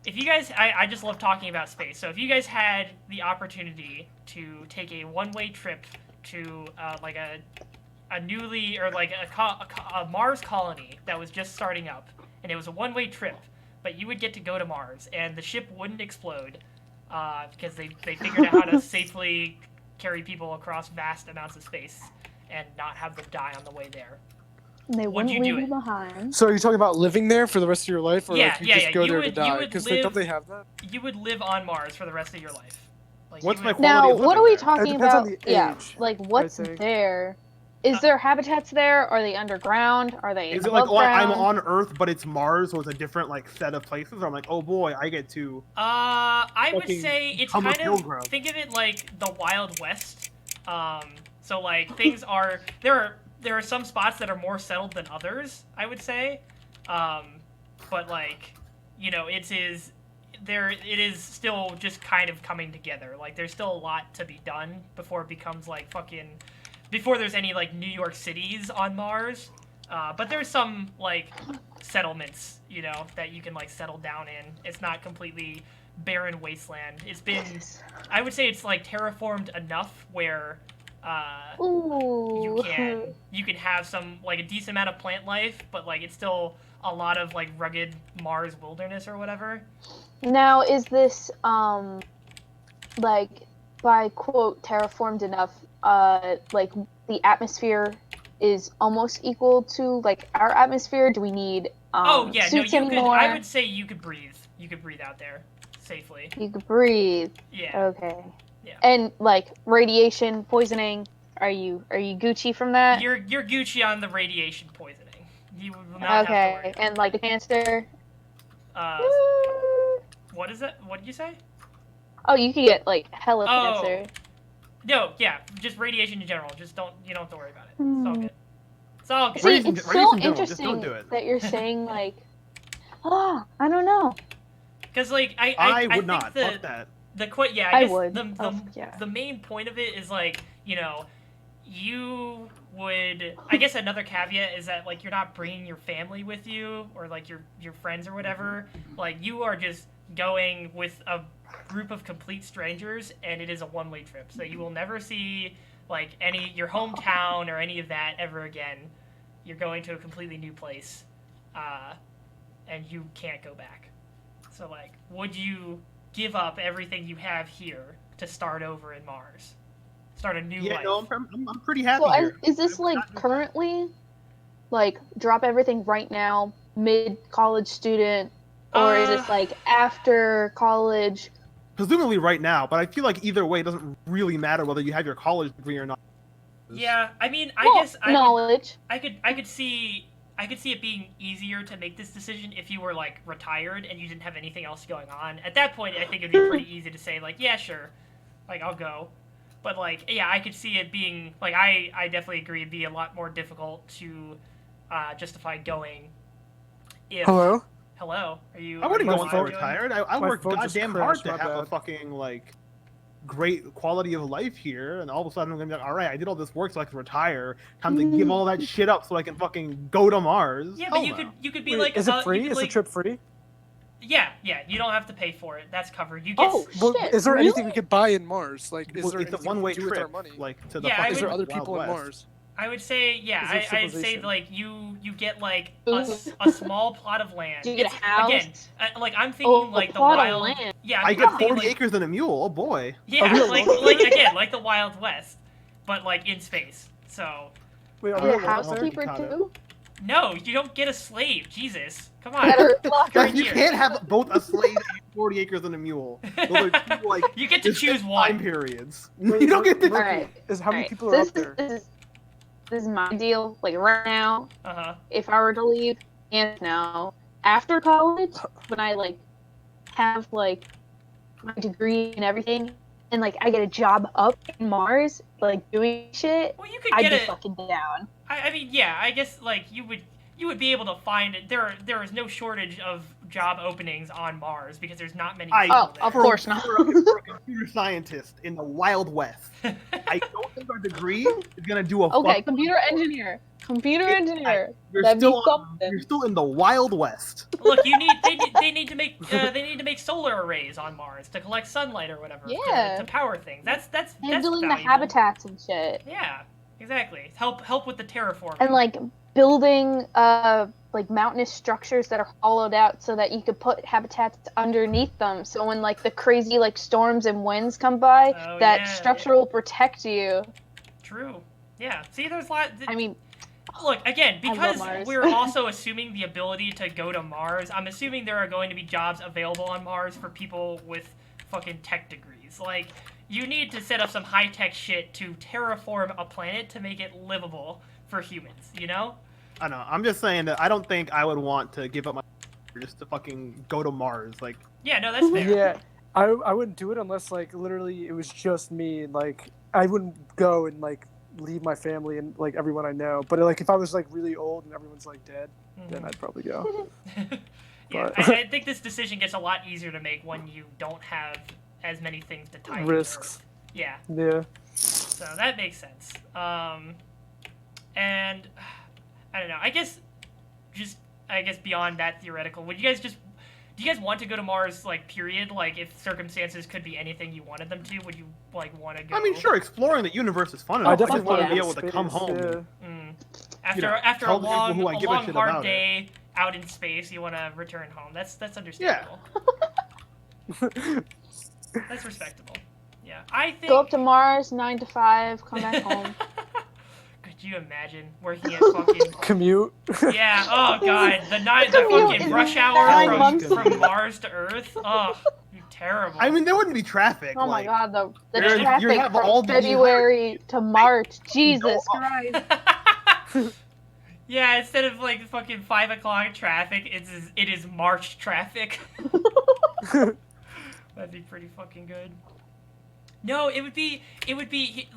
if you guys, I just love talking about space, so if you guys had the opportunity to take a one-way trip to like a newly, or like a Mars colony that was just starting up, and it was a one-way trip, but you would get to go to Mars, and the ship wouldn't explode, because they figured out how to safely carry people across vast amounts of space and not have them die on the way there. They Would wouldn't you do leave you it? behind. So are you talking about living there for the rest of your life, or Yeah, like you yeah, just yeah. go You there would- to you die? would Because live- don't they have that? You would live on Mars for the rest of your life. Like, What's you my would- quality Now, of what living are we there? talking depends on about? the Yeah, age, like what's think. there? Is there habitats there? Are they underground? Are they Is it above like, oh, I'm ground? on Earth, but it's Mars, so it's a different like set of places? Or I'm like, oh boy, I get to. I would fucking say it's become a kind of, pilgrim. think of it like the Wild West. So like things are there are some spots that are more settled than others, I would say. But like, it is still just kind of coming together. Like there's still a lot to be done before it becomes like before there's any like New York cities on Mars. But there's some like settlements, that you can like settle down in. It's not completely barren wasteland. It's been, I would say it's like terraformed enough where Ooh. you can have some like a decent amount of plant life, but like it's still a lot of like rugged Mars wilderness or whatever. Now, is this like by quote terraformed enough? Like the atmosphere is almost equal to like our atmosphere. Do we need Oh yeah, no, suits you could. anymore? I would say you could breathe. You could breathe out there safely. You could breathe. Yeah. Okay. Yeah. And like radiation poisoning, are you Gucci from that? You're Gucci on the radiation poisoning. You will not have to worry. Okay. And like the cancer. What is that? What did you say? Oh, you could get like hella Oh. cancer. No, yeah, just radiation in general. You don't have to worry about it. It's all good. It's all good. See, Radiation- it's radiation so in general, just interesting don't do it. that you're saying like, I don't know. Because like I would think not. the Fuck that. I guess would. the the main point of it is like, you would, I guess another caveat is that like you're not bringing your family with you or like your friends or whatever. Like you are just going with a group of complete strangers, and it is a one-way trip. So you will never see like your hometown or any of that ever again. You're going to a completely new place, and you can't go back. So like, would you give up everything you have here to start over in Mars? Start a new Yeah, life? no, I'm pretty happy So here. is this like currently, like drop everything right now, mid-college student, or is this like after college? Presumably right now, but I feel like either way, it doesn't really matter whether you have your college degree or not. Yeah, I mean, I Well, guess knowledge. I could see it being easier to make this decision if you were like retired and you didn't have anything else going on. At that point, I think it'd be pretty easy to say like, yeah, sure, like I'll go. But like, yeah, I could see it being like, I definitely agree it'd be a lot more difficult to justify going. If Hello? Are you? I wouldn't are you go if I alive, Joey? retired. I My worked phone just goddamn hard crashed, to my have a bad. fucking like great quality of life here, and all of a sudden I'm gonna be like, all right, I did all this work so I can retire. Time to give all that shit up so I can fucking go to Mars. Yeah, Hell but no. you could be Wait, like, is it free? Is the like, trip free? Yeah, you don't have to pay for it. That's covered. You get. Oh, Well, shit, is there anything we really? could buy in Mars? Like, is Well, there it's a anything we one-way could do with our trip, money? like to the Yeah, I fucking Is there would- other Wild people in West. Mars? I would say, yeah, Is there I'd say civilization? like you get like Ooh. a small plot of land. Do you get a It's- house? Again, like I'm thinking like a the plot wild. of land. Yeah, I I'm get thinking 40 like acres and a mule. Oh boy. yeah, Are we like alone? again like the Wild West, but like in space. So Wait, are You we get a alone there? housekeeper Kinda. too? no, you don't get a slave. Jesus, come on. Better luck. You're Guys, you here. can't have both a slave and 40 acres and a mule. Those are two, like, You get to choose distinct one. time periods. Wait, you don't get to. Loki, Alright. is how many Alright, people so are up there? This is my deal. Like right now, Uh-huh. if I were to leave, and now after college, when I like have like my degree and everything, and like I get a job up in Mars, like doing shit, Well, you could I'd get be it. fucking down. I mean, yeah, I guess like you would be able to find it. There is no shortage of job openings on Mars because there's not many people Oh, there. of course not. For a computer scientist in the Wild West, I don't think our degree is gonna do a. Okay, fuck- computer engineer. Computer engineer. You're That'd be still, something. you're still in the Wild West. Look, they need to make solar arrays on Mars to collect sunlight or whatever. Yeah. To power things. That's Handling the valuable. habitats and shit. Yeah, exactly. Help with the terraforming. And like building like mountainous structures that are hollowed out so that you could put habitats underneath them, so when like the crazy like storms and winds come by, Oh, that yeah. structure will protect you. True. Yeah. See, there's a lot. I mean, Look, again, I love because Mars. we're also assuming the ability to go to Mars, I'm assuming there are going to be jobs available on Mars for people with fucking tech degrees. Like, you need to set up some high-tech shit to terraform a planet to make it livable for humans, you know? I know. I'm just saying that I don't think I would want to give up my just to fucking go to Mars. Like, Yeah, no, that's fair. Yeah, I wouldn't do it unless like literally it was just me. And, like I wouldn't go and like leave my family and like everyone I know. But like if I was like really old and everyone's like dead, then I'd probably go. Yeah, But- I think this decision gets a lot easier to make when you don't have as many things to tie you to Risks. Earth. Yeah. Yeah. So that makes sense. And I don't know. I guess beyond that theoretical, do you guys want to go to Mars, like, period? Like, if circumstances could be anything you wanted them to, would you, like, want to go? I mean, sure, exploring the universe is fun. I I just definitely want to yeah. be able to come Space, home. yeah. Mm. You know, After a tell the people long, who I give a shit hard about it. day out in space, you want to return home. That's understandable. That's respectable. Yeah, I think. go up to Mars 9 to 5, come back home. Could you imagine working at fucking? Commute. Yeah. Oh god, the commute fucking is rush 9 hour months. from Mars to Earth. Oh, terrible. I mean, there wouldn't be traffic. Oh my like, god, the You're- traffic you have from all the- February to March. Jesus Go Christ. Yeah, instead of like fucking 5 o'clock traffic, it is March traffic. That'd be pretty fucking good. No, it would be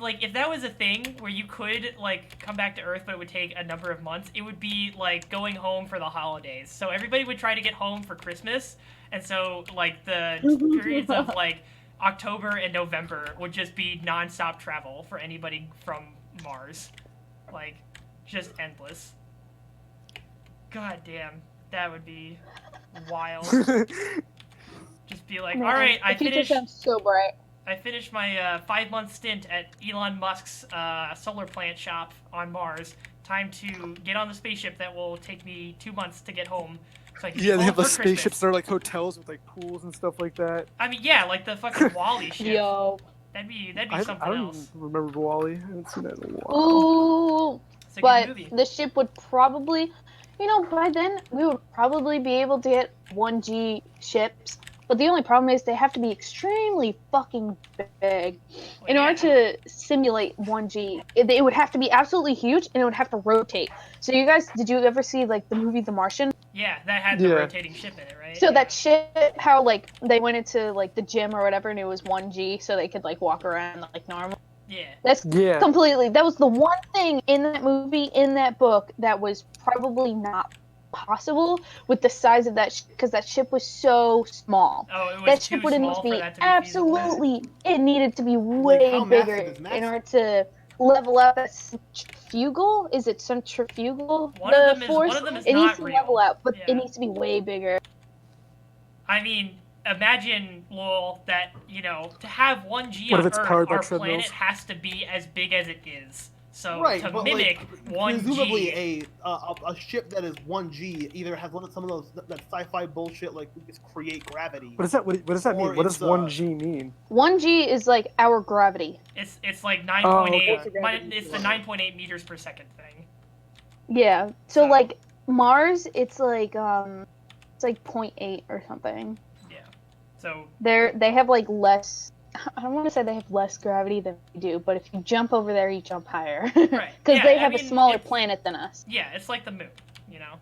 like if that was a thing where you could like come back to Earth, but it would take a number of months. It would be like going home for the holidays. So everybody would try to get home for Christmas, and so like the periods of like October and November would just be nonstop travel for anybody from Mars, like just endless. God damn, that would be wild. Just be like, all right, I the future finished. sounds so bright. I finished my 5-month stint at Elon Musk's solar plant shop on Mars. Time to get on the spaceship that will take me 2 months to get home. So I can be Yeah, they home have the for spaceships Christmas. that are like hotels with like pools and stuff like that. I mean, yeah, like the fucking Wall-E ship. Yo. That'd be I something don't else. even remember Wally. I haven't seen that in a while. Ooh. It's a good But movie. the ship would probably, by then we would probably be able to get 1G ships. But the only problem is they have to be extremely fucking big. Well, In yeah. order to simulate 1G, it would have to be absolutely huge and it would have to rotate. So did you ever see like the movie The Martian? Yeah, that had the Yeah. rotating ship in it, right? So Yeah. that ship, how like they went into like the gym or whatever and it was 1G so they could like walk around like normal. Yeah. That's Yeah. completely, that was the one thing in that movie, in that book, that was probably not possible with the size of that ship, because that ship was so small. Oh, it was That too ship would small need to for be that to be feasible. absolutely, it needed to be way how bigger massive is massive? in order to level up that centrifugal. Is it centrifugal? One of them is it not needs to real. level out, but Yeah. it needs to be way bigger. I mean, imagine, Lowell, that, to have 1G What on if it's Earth, powered by our treadmills? planet has to be as big as it is. So Right, to but mimic like, presumably 1G, a ship that is 1G either has some of those that sci-fi bullshit like we just create gravity. What does that? What does that mean? Or What does it's, 1G mean? 1G is like our gravity. it's like Oh, 9.8. okay. It's the 9.8 meters per second thing. Yeah. So like Mars, it's like 0.8 or something. Yeah. So They have like less. I don't want to say they have less gravity than we do, but if you jump over there, you jump higher. Right. Because Yeah, they I have a mean, smaller it's- planet than us. yeah, it's like the moon. You know.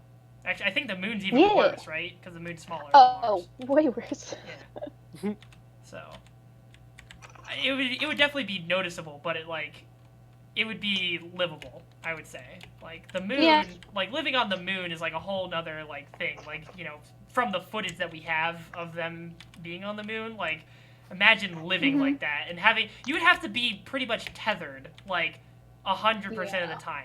Actually, I think the moon's even Yeah. worse, right? Because the moon's smaller. than Oh, Mars. way worse. Yeah. So it would definitely be noticeable, but it would be livable, I would say. Like the moon, Yeah. like living on the moon is like a whole nother like thing. Like, you know, from the footage that we have of them being on the moon, like imagine living like that and you would have to be pretty much tethered like 100% of Yeah. the time.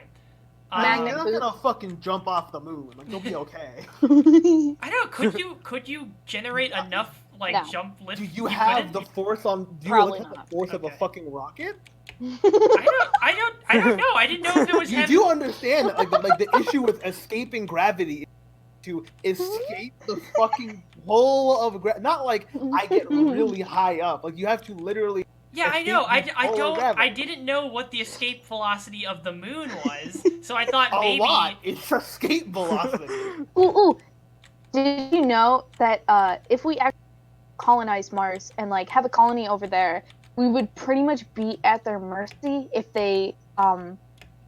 Magnet You're not boot. gonna fucking jump off the moon. Like you'll be okay. I don't know, could you generate enough like No. jump lift? Do you have couldn't? the force on? Do you Probably have the not. force of a Okay. fucking rocket? I don't know. I didn't know if it was You heavy. do understand that like the issue with escaping gravity is to escape the fucking pull of gravity. Not like I get really high up. Like you have to literally. Yeah, I know. escape the pull of I gravity. didn't know what the escape velocity of the moon was, so I thought A maybe. lot. It's escape velocity. Ooh. Did you know that if we actually colonize Mars and like have a colony over there, we would pretty much be at their mercy if they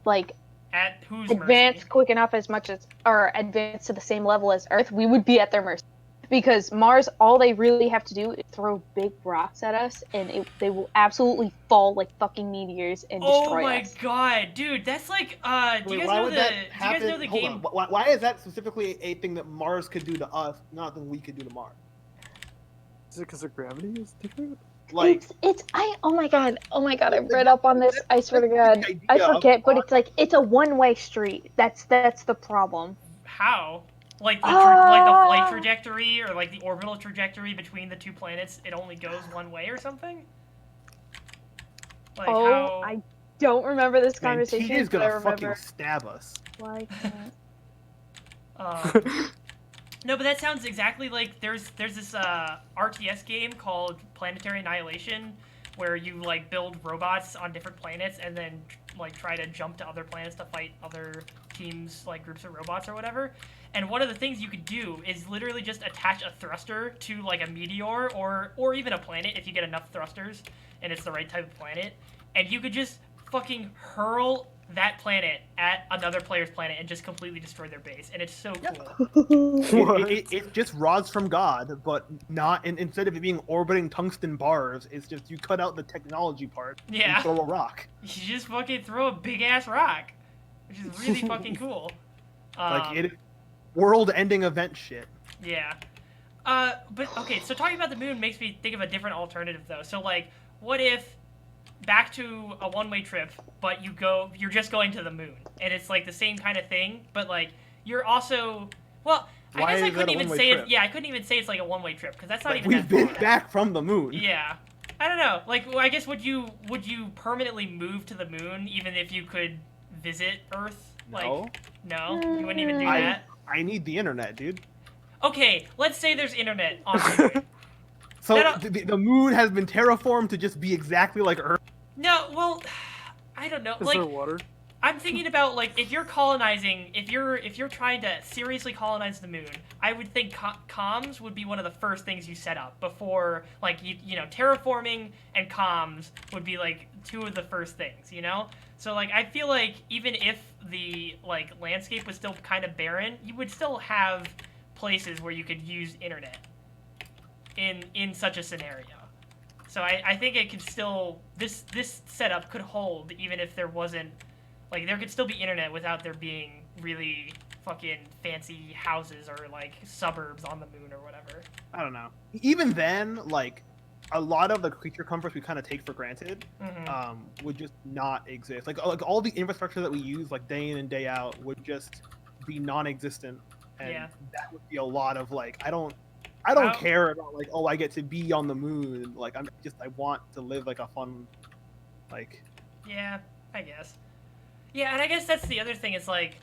like At whose advance mercy? quick enough as much as or advance to the same level as Earth. We would be at their mercy because Mars, all they really have to do is throw big rocks at us, and they will absolutely fall like fucking meteors and Oh destroy my us. god, dude, that's like do you Wait, guys why know would the that do you happen? guys know the Hold game? on. Why is that specifically a thing that Mars could do to us, not that we could do to Mars? Is it because the gravity is different? Like, Oh my god, I read up on this. I swear to God, the I idea of forget, but it's like it's a one-way street. That's the problem. How? Like the flight Ah. trajectory or like the orbital trajectory between the two planets, it only goes one way or something? Like Oh, how I don't remember this man, conversation, TJ's but I gonna remember. fucking stab us. Why can't... No, but that sounds exactly like there's this RTS game called Planetary Annihilation where you like build robots on different planets and then like try to jump to other planets to fight other teams, like groups of robots or whatever. And one of the things you could do is literally just attach a thruster to like a meteor or even a planet if you get enough thrusters and it's the right type of planet, and you could just fucking hurl that planet at another player's planet and just completely destroy their base, and it's so cool. It's just rods from God, but not. Instead of it being orbiting tungsten bars, it's just you cut out the technology part Yeah. and throw a rock. You just fucking throw a big ass rock, which is really fucking cool. Like it, world-ending event shit. Yeah. But okay, so talking about the moon makes me think of a different alternative though. So like, what if back to a one-way trip, but you're just going to the moon, and it's like the same kind of thing, but like you're also, well, I Why guess I is that couldn't a even one-way say trip? it. Yeah, I couldn't even say it's like a one-way trip because that's not Like, even we've that been far. back from the moon. Yeah. I don't know. Like, well, I guess would you permanently move to the moon even if you could visit Earth? Like, No. no, you wouldn't even do I that. I need the internet, dude. Okay, let's say there's internet on the moon. So No, no. the moon has been terraformed to just be exactly like Earth. No, well, I don't know. Is Like, there water? I'm thinking about like if you're colonizing, if you're trying to seriously colonize the moon, I would think comms would be one of the first things you set up before, like you know, terraforming and comms would be like two of the first things, you know. So like I feel like even if the like landscape was still kind of barren, you would still have places where you could use internet in such a scenario. So I think it could still this setup could hold even if there wasn't. Like, there could still be internet without there being really fucking fancy houses or, like, suburbs on the moon or whatever. I don't know. Even then, like, a lot of the creature comforts we kind of take for granted would just not exist. Like all the infrastructure that we use, like, day in and day out, would just be non-existent. And Yeah. that would be a lot of, like, I don't How- care about, like, oh, I get to be on the moon. Like, I want to live, like, a fun, like... Yeah, I guess. Yeah, and I guess that's the other thing. Is like,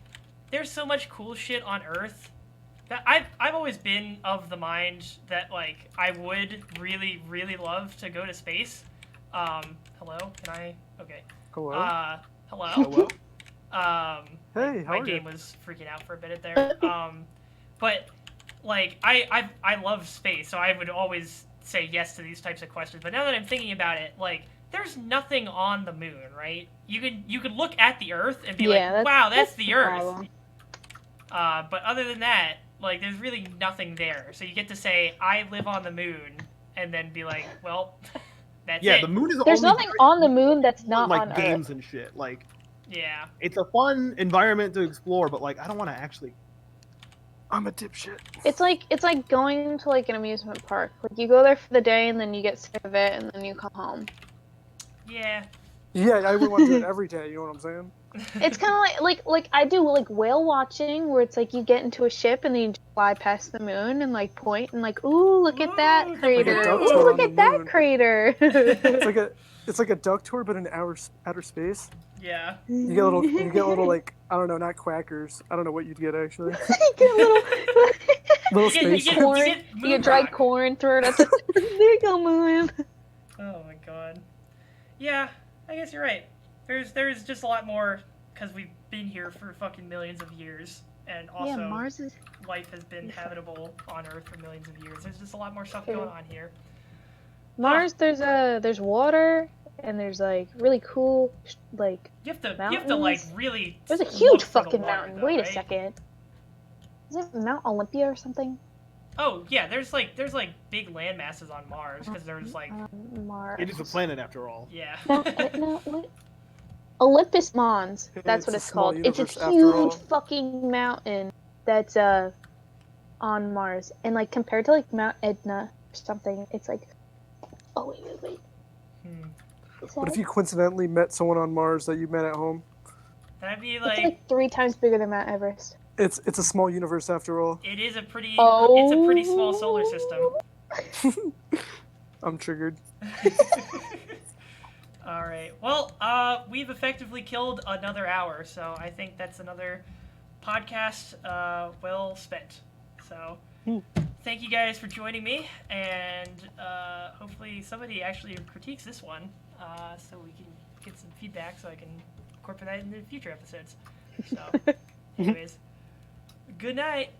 there's so much cool shit on Earth that I've always been of the mind that like I would really really love to go to space. Hello, can I? Okay. Hello. Hello. Hello? Hey, how my are game you? was freaking out for a minute there. But like I love space, so I would always say yes to these types of questions. But now that I'm thinking about it, like there's nothing on the moon, right? You could look at the Earth and be like, wow, that's the Earth. problem. But other than that, like there's really nothing there. So you get to say I live on the moon, and then be like, well, that's Yeah, it. the moon is There's only nothing on the moon that's not like on games Earth. and shit. Like, Yeah. it's a fun environment to explore, but like I don't want to actually. I'm a dipshit. It's like going to like an amusement park. Like you go there for the day and then you get sick of it and then you come home. Yeah. Yeah, I would want to do it every day. You know what I'm saying? It's kind of like I do like whale watching, where it's like you get into a ship and then you just fly past the moon and like point and like, ooh, look at Ooh, that the crater. duck Ooh, tour look on at the that moon. crater. It's like a duck tour, but in outer space. Yeah. You get little like I don't know, not quackers. I don't know what you'd get actually. You get little Little You get- space. you get- corn. moon You get dried rock. corn. Throw it at the. There you go, moon. Oh my god. Yeah, I guess you're right. There's just a lot more because we've been here for fucking millions of years, and also Yeah, Mars is. life has been habitable on Earth for millions of years. There's just a lot more stuff True. going on here. Mars, there's water and there's like really cool like You have to mountains. like really. There's a look huge for the fucking water, mountain. though, Wait right? a second. Is it Mount Olympia or something? Oh yeah, there's big land masses on Mars because there's like Mars. It is a planet after all. yeah. Mount Etna? What? Olympus Mons. That's It's what a it's small called. It's a universe after huge all. fucking mountain that's on Mars. And like compared to like Mount Etna or something, it's like oh wait. Hmm. Is What that if you coincidentally met someone on Mars that you met at home? That'd be it's like like 3 times bigger than Mount Everest. It's a small universe after all. it is a pretty Oh. it's a pretty small solar system. I'm triggered. All right. Well, we've effectively killed another hour, so I think that's another podcast well spent. So, thank you guys for joining me, and hopefully somebody actually critiques this one, so we can get some feedback, so I can incorporate that in the future episodes. So, anyways, good night.